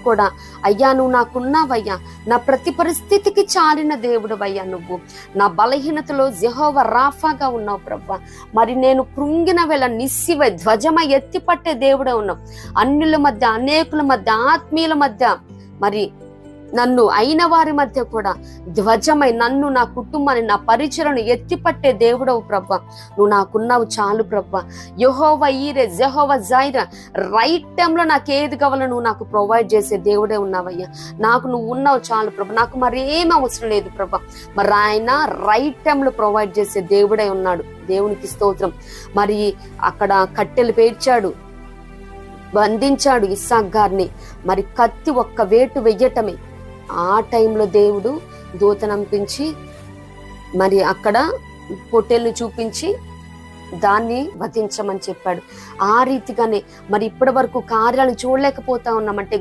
కూడా అయ్యా నువ్వు నాకున్నావయ్యా, నా ప్రతి పరిస్థితికి చాలిన దేవుడు అయ్యా, నువ్వు నా బలహీనతలో యెహోవా రాఫాగా ఉన్నావు ప్రభా. మరి నేను కృంగిన వేళ నిస్సివై ధ్వజమై ఎత్తిపట్టే దేవుడే ఉన్నావు. అన్యుల మధ్య, అనేకుల మధ్య, ఆత్మీయుల మధ్య, మరి నన్ను అయిన వారి మధ్య కూడా ధ్వజమై నన్ను, నా కుటుంబాన్ని, నా పరిచయను ఎత్తిపట్టే దేవుడవు ప్రభా. నువ్వు నాకున్నావు చాలు ప్రభా. యెహోవా ఈరే, యెహోవా జైరా, రైట్ టైంలో నాకు ఏది కావాలో నువ్వు నాకు ప్రొవైడ్ చేసే దేవుడే ఉన్నావయ్యా. నాకు నువ్వు ఉన్నావు చాలు ప్రభా, నాకు మరేం అవసరం లేదు ప్రభా. మరి ఆయన రైట్ టైంలో ప్రొవైడ్ చేసే దేవుడే ఉన్నాడు. దేవునికి స్తోత్రం. మరి అక్కడ కట్టెలు పేర్చాడు, బంధించాడు ఇస్సాకు గారిని. మరి కత్తి ఒక్క వేటు వెయ్యటమే. ఆ టైంలో దేవుడు దూతనంపించి మరి అక్కడ పొట్టేల్ని చూపించి దాన్ని వధించమని చెప్పాడు. ఆ రీతిగానే మరి ఇప్పటి వరకు కార్యాలను చూడలేకపోతా ఉన్నామంటే